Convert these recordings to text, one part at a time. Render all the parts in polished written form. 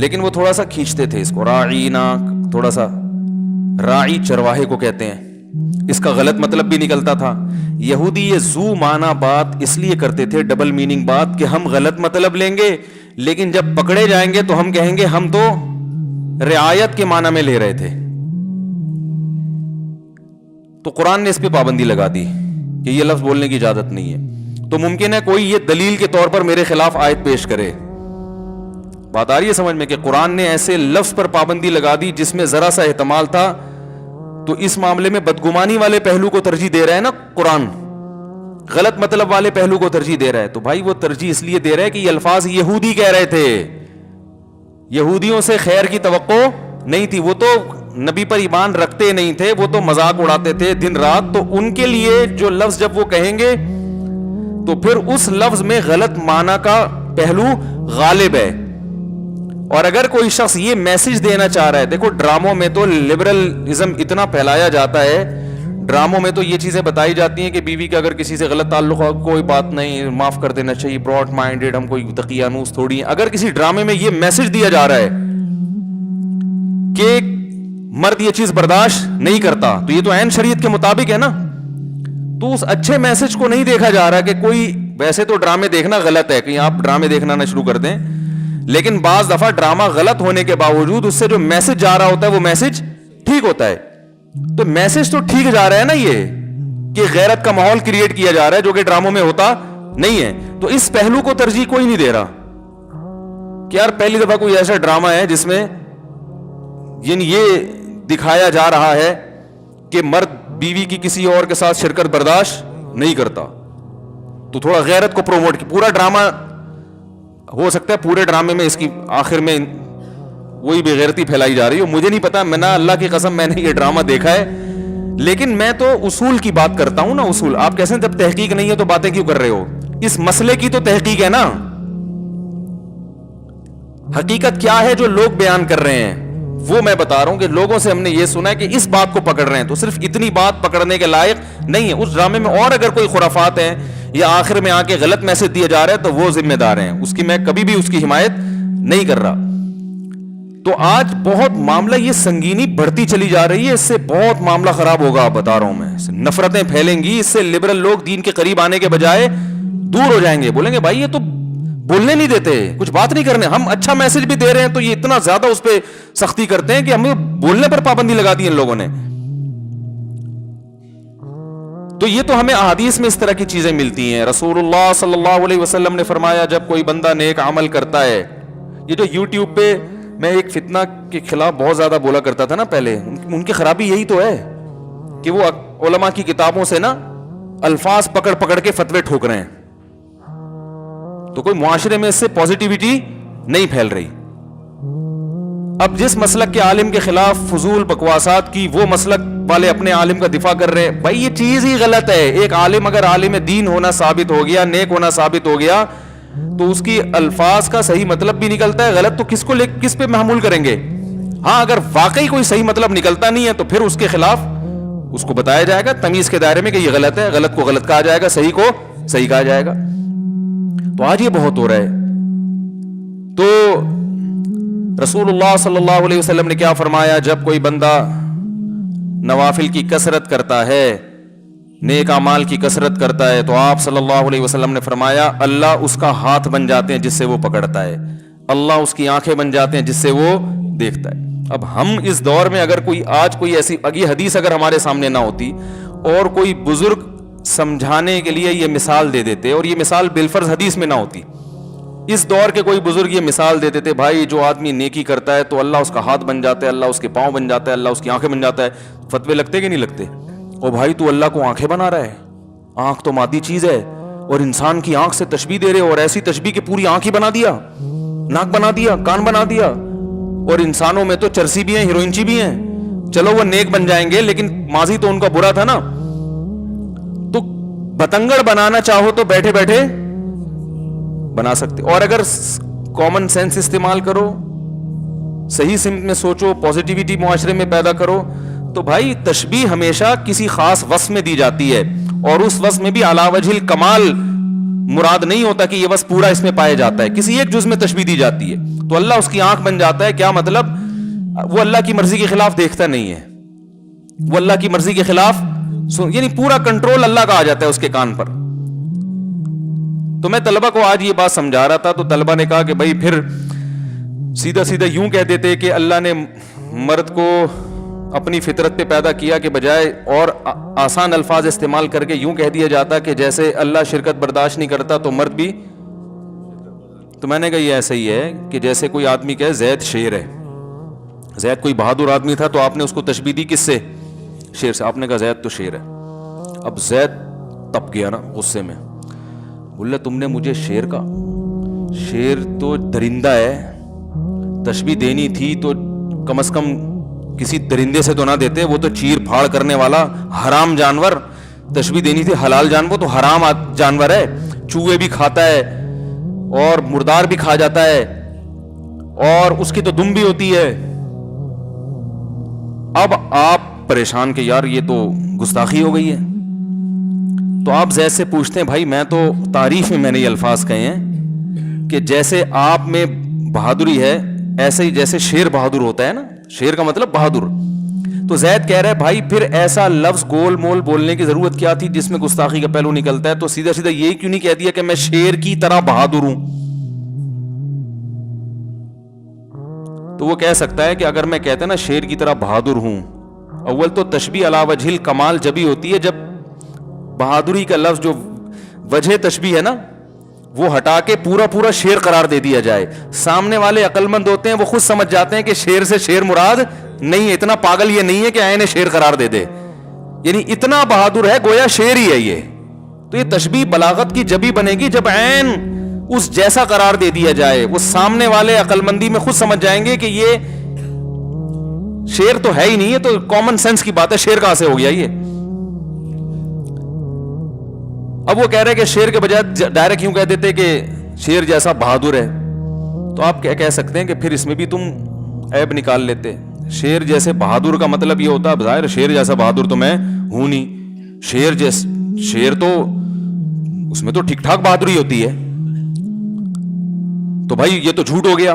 لیکن وہ تھوڑا سا کھینچتے تھے اس کو، راعینا، تھوڑا سا راعی چرواہے کو کہتے ہیں، اس کا غلط مطلب بھی نکلتا تھا. یہودی یہ زو معنی بات اس لیے کرتے تھے، ڈبل میننگ بات، کہ ہم غلط مطلب لیں گے لیکن جب پکڑے جائیں گے تو ہم کہیں گے ہم تو رعایت کے معنی میں لے رہے تھے. تو قرآن نے اس پہ پابندی لگا دی کہ یہ لفظ بولنے کی اجازت نہیں ہے. تو ممکن ہے کوئی یہ دلیل کے طور پر میرے خلاف آیت پیش کرے. بات آ رہی ہے سمجھ میں کہ قرآن نے ایسے لفظ پر پابندی لگا دی جس میں ذرا سا احتمال تھا. تو اس معاملے میں بدگمانی والے پہلو کو ترجیح دے رہا ہے نا قرآن، غلط مطلب والے پہلو کو ترجیح دے رہا ہے. تو بھائی وہ ترجیح اس لیے دے رہا ہے کہ یہ الفاظ یہودی کہہ رہے تھے، یہودیوں سے خیر کی توقع نہیں تھی، وہ تو نبی پر ایمان رکھتے نہیں تھے، وہ تو مذاق اڑاتے تھے دن رات. تو ان کے لیے جو لفظ جب وہ کہیں گے تو پھر اس لفظ میں غلط معنی کا پہلو غالب ہے. اور اگر کوئی شخص یہ میسج دینا چاہ رہا ہے، دیکھو ڈراموں میں تو لبرلزم اتنا پھیلایا جاتا ہے، ڈراموں میں تو یہ چیزیں بتائی جاتی ہیں کہ بیوی کا اگر کسی سے غلط تعلق ہو کوئی بات نہیں، معاف کر دینا چاہیے، براڈ مائنڈیڈ، ہم کوئی دقیانوس تھوڑی ہیں. اگر کسی ڈرامے میں یہ میسج دیا جا رہا ہے کہ مرد یہ چیز برداشت نہیں کرتا، تو یہ تو عین شریعت کے مطابق ہے نا. تو اس اچھے میسج کو نہیں دیکھا جا رہا کہ کوئی، ویسے تو ڈرامے دیکھنا غلط ہے، کہیں آپ ڈرامے دیکھنا نہ شروع کر دیں، لیکن بعض دفعہ ڈرامہ غلط ہونے کے باوجود اس سے جو میسج جا رہا ہوتا ہے وہ میسج ٹھیک ہوتا ہے. تو میسج تو ٹھیک جا رہا ہے نا، یہ کہ غیرت کا ماحول کریٹ کیا جا رہا ہے جو کہ ڈراموں میں ہوتا نہیں ہے. تو اس پہلو کو ترجیح کوئی نہیں دے رہا کہ یار پہلی دفعہ کوئی ایسا ڈرامہ ہے جس میں یعنی یہ دکھایا جا رہا ہے کہ مرد بیوی کی کسی اور کے ساتھ شرکت برداشت نہیں کرتا، تو تھوڑا غیرت کو پروموٹ کی. پورا ڈرامہ ہو سکتا ہے پورے ڈرامے میں اس کی آخر میں وہی بے غیرتی پھیلائی جا رہی ہو، مجھے نہیں پتا، میں نہ اللہ کی قسم میں نے یہ ڈرامہ دیکھا ہے، لیکن میں تو اصول کی بات کرتا ہوں نا. اصول آپ کیسے جب تحقیق نہیں ہے تو باتیں کیوں کر رہے ہو؟ اس مسئلے کی تو تحقیق ہے نا. حقیقت کیا ہے جو لوگ بیان کر رہے ہیں وہ میں بتا رہا ہوں کہ لوگوں سے ہم نے یہ سنا ہے کہ اس بات کو پکڑ رہے ہیں، تو صرف اتنی بات پکڑنے کے لائق نہیں ہے. اس ڈرامے میں اور اگر کوئی خرافات ہیں یا آخر میں آ کے غلط میسج دیا جا رہا ہے تو وہ ذمہ دار ہیں، اس کی میں کبھی بھی اس کی حمایت نہیں کر رہا. تو آج بہت معاملہ یہ سنگینی بڑھتی چلی جا رہی ہے، اس سے بہت معاملہ خراب ہوگا، بتا رہا ہوں میں. نفرتیں پھیلیں گی، اس سے لبرل لوگ دین کے قریب آنے کے بجائے دور ہو جائیں گے، بولیں گے بھائی یہ تو بولنے نہیں دیتے، کچھ بات نہیں کرنے، ہم اچھا میسج بھی دے رہے ہیں تو یہ اتنا زیادہ اس پہ سختی کرتے ہیں کہ ہمیں بولنے پر پابندی لگا دی ان لوگوں نے. تو یہ تو ہمیں احادیث میں اس طرح کی چیزیں ملتی ہیں. رسول اللہ صلی اللہ علیہ وسلم نے فرمایا جب کوئی بندہ نیک عمل کرتا ہے، یہ جو یوٹیوب پہ میں ایک فتنہ کے خلاف بہت زیادہ بولا کرتا تھا نا پہلے، ان کی خرابی یہی تو ہے کہ وہ علماء کی کتابوں سے نا الفاظ پکڑ پکڑ کے فتوے ٹھوک رہے ہیں، تو کوئی معاشرے میں اس سے پازیٹیوٹی نہیں پھیل رہی. اب جس مسلک کے عالم کے خلاف فضول بکواسات کی، وہ مسلک والے اپنے عالم کا دفاع کر رہے. بھائی یہ چیز ہی غلط ہے. ایک عالم اگر عالم دین ہونا ثابت ہو گیا، نیک ہونا ثابت ہو گیا، تو اس کی الفاظ کا صحیح مطلب بھی نکلتا ہے، غلط تو کس پہ محمول کریں گے؟ ہاں اگر واقعی کوئی صحیح مطلب نکلتا نہیں ہے تو پھر اس کے خلاف اس کو بتایا جائے گا تمیز کے دائرے میں کہ یہ غلط ہے، غلط کو غلط کہا جائے گا، صحیح کو صحیح کہا جائے گا. تو آج یہ بہت ہو رہا ہے. تو رسول اللہ صلی اللہ علیہ وسلم نے کیا فرمایا؟ جب کوئی بندہ نوافل کی کثرت کرتا ہے، نیک اعمال کی کثرت کرتا ہے، تو آپ صلی اللہ علیہ وسلم نے فرمایا اللہ اس کا ہاتھ بن جاتے ہیں جس سے وہ پکڑتا ہے، اللہ اس کی آنکھیں بن جاتے ہیں جس سے وہ دیکھتا ہے. اب ہم اس دور میں اگر آج کوئی ایسی حدیث اگر ہمارے سامنے نہ ہوتی اور کوئی بزرگ سمجھانے کے لیے یہ مثال دے دیتے، اور یہ مثال بالفرض حدیث میں نہ ہوتی، اس دور کے کوئی بزرگ یہ مثال دیتے تھے بھائی جو آدمی نیکی کرتا ہے تو اللہ اس کا ہاتھ بن جاتا ہے، اللہ اس کے پاؤں بن جاتا ہے، اللہ اس کی آنکھیں بن جاتا ہے. فتوے لگتے کہ نہیں لگتے؟ او بھائی تو اللہ کو آنکھیں بنا رہا ہے، آنکھ تو مادی چیز ہے، اور انسان کی آنکھ سے تشبیہ دے رہے، اور ایسی تشبیہ کہ پوری آنکھ ہی بنا دیا، ناک بنا دیا، کان بنا دیا. اور انسانوں میں تو چرسی بھی ہیں، ہیروئنچی بھی ہیں. چلو وہ نیک بن جائیں گے لیکن ماضی تو ان کا برا تھا نا. تو بتنگڑ بنانا چاہو تو بیٹھے بیٹھے بنا سکتے. اور اگر کامن سینس استعمال کرو، صحیح سمت میں سوچو، پازیٹیوٹی معاشرے میں پیدا کرو، تو بھائی تشبیہ ہمیشہ کسی خاص وصف میں دی جاتی ہے، اور اس وصف میں بھی علی وجہ الکمال مراد نہیں ہوتا کہ یہ بس پورا اس میں پایا جاتا ہے, کسی ایک جز میں تشبیہ دی جاتی ہے تو اللہ اس کی آنکھ بن جاتا ہے. کیا مطلب؟ وہ اللہ کی مرضی کے خلاف دیکھتا نہیں ہے, وہ اللہ کی مرضی کے خلاف یعنی پورا کنٹرول اللہ کا آ جاتا ہے اس کے کان پر. تو میں طلبہ کو آج یہ بات سمجھا رہا تھا تو طلبہ نے کہا کہ بھائی پھر سیدھا سیدھا یوں کہہ دیتے کہ اللہ نے مرد کو اپنی فطرت پہ پیدا کیا کہ بجائے اور آسان الفاظ استعمال کر کے یوں کہہ دیا جاتا کہ جیسے اللہ شرکت برداشت نہیں کرتا تو مرد بھی. تو میں نے کہا یہ ایسا ہی ہے کہ جیسے کوئی آدمی کہے زید شیر ہے, زید کوئی بہادر آدمی تھا تو آپ نے اس کو تشبیہ دی کس سے؟ شیر سے. آپ نے کہا زید تو شیر ہے. اب زید تپ گیا نا غصے میں, بولے تم نے مجھے شیر کا, شیر تو درندہ ہے, تشبیہ دینی تھی تو کم از کم کسی درندے سے تو نہ دیتے, وہ تو چیر پھاڑ کرنے والا حرام جانور. تشبیہ دینی تھی حلال جانور, تو حرام جانور ہے, چوہے بھی کھاتا ہے اور مردار بھی کھا جاتا ہے اور اس کی تو دم بھی ہوتی ہے. اب آپ پریشان کہ یار یہ تو گستاخی ہو گئی ہے. تو آپ زید سے پوچھتے ہیں بھائی میں تو تعریف میں نے یہ الفاظ کہے ہیں کہ جیسے آپ میں بہادری ہے ایسے ہی جیسے شیر بہادر ہوتا ہے نا, شیر کا مطلب بہادر. تو زید کہہ رہا ہے بھائی پھر ایسا لفظ گول مول بولنے کی ضرورت کیا تھی جس میں گستاخی کا پہلو نکلتا ہے؟ تو سیدھا سیدھا یہی کیوں نہیں کہہ دیا کہ میں شیر کی طرح بہادر ہوں؟ تو وہ کہہ سکتا ہے کہ اگر میں کہتا نا شیر کی طرح بہادر ہوں, اول تو تشبیہ علی وجہ الکمال جبھی ہوتی ہے جب بہادری کا لفظ جو وجہ تشبیہ ہے نا وہ ہٹا کے پورا پورا شیر قرار دے دیا جائے. سامنے والے عقل مند ہوتے ہیں, وہ خود سمجھ جاتے ہیں کہ شیر سے شیر مراد نہیں ہے, اتنا پاگل یہ نہیں ہے کہ عین شیر قرار دے دے, یعنی اتنا بہادر ہے گویا شیر ہی ہے یہ. تو یہ تشبیہ بلاغت کی جبھی بنے گی جب عین اس جیسا قرار دے دیا جائے. وہ سامنے والے عقل مندی میں خود سمجھ جائیں گے کہ یہ شیر تو ہے ہی نہیں ہے, تو کامن سینس کی بات ہے, شیر کہاں سے ہو گیا یہ. اب وہ کہہ رہے کہ شیر کے بجائے ڈائریکٹ یوں کہہ دیتے کہ شیر جیسا بہادر ہے, تو آپ کیا کہہ سکتے ہیں کہ پھر اس میں بھی تم عیب نکال لیتے. شیر جیسے بہادر کا مطلب یہ ہوتا ہے ظاہر شیر جیسا بہادر تو میں ہوں نہیں, شیر تو اس میں تو ٹھیک ٹھاک بہادری ہوتی ہے, تو بھائی یہ تو جھوٹ ہو گیا.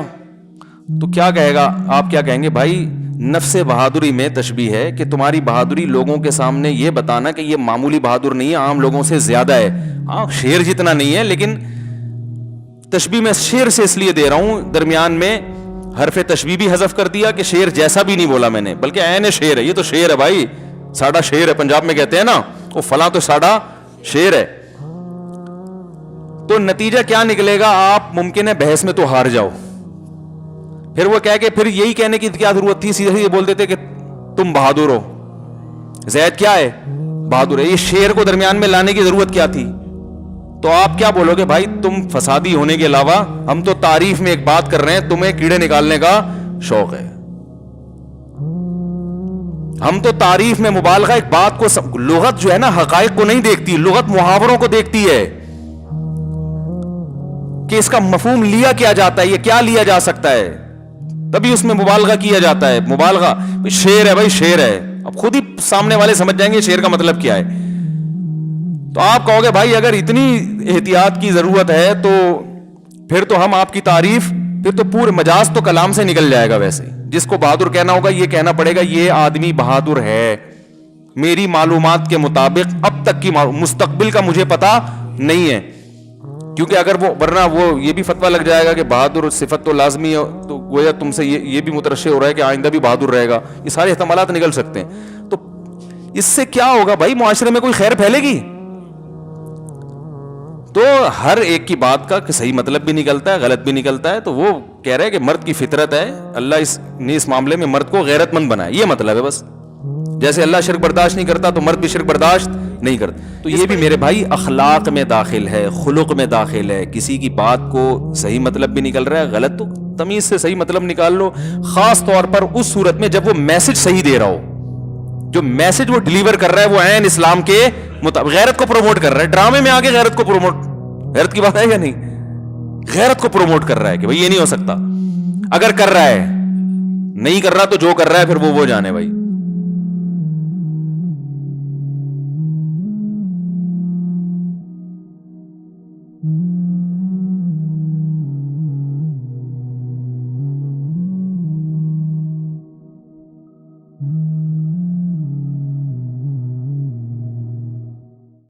تو کیا کہے گا, آپ کیا کہیں گے بھائی نفس بہادری میں تشبیہ ہے کہ تمہاری بہادری لوگوں کے سامنے یہ بتانا کہ یہ معمولی بہادر نہیں ہے, عام لوگوں سے زیادہ ہے. ہاں شیر جتنا نہیں ہے, لیکن تشبیہ میں شیر سے اس لیے دے رہا ہوں درمیان میں حرف تشبیہ بھی حذف کر دیا کہ شیر جیسا بھی نہیں بولا میں نے, بلکہ عین شیر ہے. یہ تو شیر ہے بھائی, ساڑھا شیر ہے, پنجاب میں کہتے ہیں نا وہ فلاں تو ساڑھا شیر ہے. تو نتیجہ کیا نکلے گا, آپ ممکن ہے بحث میں تو ہار جاؤ. پھر وہ کہہ کے پھر یہی کہنے کی کیا ضرورت تھی, سیدھے یہ بول دیتے کہ تم بہادر ہو, زید کیا ہے بہادر ہے. یہ شیر کو درمیان میں لانے کی ضرورت کیا تھی؟ تو آپ کیا بولو گے بھائی تم فسادی ہونے کے علاوہ ہم تو تعریف میں ایک بات کر رہے ہیں, تمہیں کیڑے نکالنے کا شوق ہے. ہم تو تعریف میں مبالغہ ایک بات کو لغت جو ہے نا حقائق کو نہیں دیکھتی, لغت محاوروں کو دیکھتی ہے کہ اس کا مفہوم لیا کیا جاتا ہے, یہ کیا لیا جا سکتا ہے, تبھی اس میں مبالغہ کیا جاتا ہے. مبالغہ شیر ہے بھائی شیر ہے, اب خود ہی سامنے والے سمجھ جائیں گے شیر کا مطلب کیا ہے. تو آپ کہو گے بھائی اگر اتنی احتیاط کی ضرورت ہے تو پھر تو ہم آپ کی تعریف, پھر تو پورے مجاز تو کلام سے نکل جائے گا. ویسے جس کو بہادر کہنا ہوگا یہ کہنا پڑے گا یہ آدمی بہادر ہے, میری معلومات کے مطابق اب تک کی مستقبل کا مجھے پتا نہیں ہے. کیونکہ اگر وہ ورنہ وہ یہ بھی فتویٰ لگ جائے گا کہ بہادر صفت تو لازمی ہے, تو گویا تم سے یہ بھی مترشح ہو رہا ہے کہ آئندہ بھی بہادر رہے گا. یہ سارے احتمالات نکل سکتے ہیں. تو اس سے کیا ہوگا بھائی, معاشرے میں کوئی خیر پھیلے گی؟ تو ہر ایک کی بات کا صحیح مطلب بھی نکلتا ہے, غلط بھی نکلتا ہے. تو وہ کہہ رہے ہیں کہ مرد کی فطرت ہے, اللہ نے اس معاملے میں مرد کو غیرت مند بنایا, یہ مطلب ہے بس. جیسے اللہ شرک برداشت نہیں کرتا تو مرد بھی شرک برداشت نہیں کرتا. تو یہ بھی میرے بھائی اخلاق میں داخل ہے, خلق میں داخل ہے. کسی کی بات کو صحیح مطلب بھی نکل رہا ہے, غلط تو تمیز سے صحیح مطلب نکال لو. خاص طور پر اس صورت میں جب وہ میسج صحیح دے رہا ہو, جو میسج وہ ڈیلیور کر رہا ہے وہ عین اسلام کے مطابق غیرت کو پروموٹ کر رہا ہے. ڈرامے میں آگے غیرت کو پروموٹ, غیرت کی بات ہے یا نہیں, غیرت کو پروموٹ کر رہا ہے کہ بھائی یہ نہیں ہو سکتا. اگر کر رہا ہے, نہیں کر رہا تو جو کر رہا ہے پھر وہ جانے بھائی. ہے.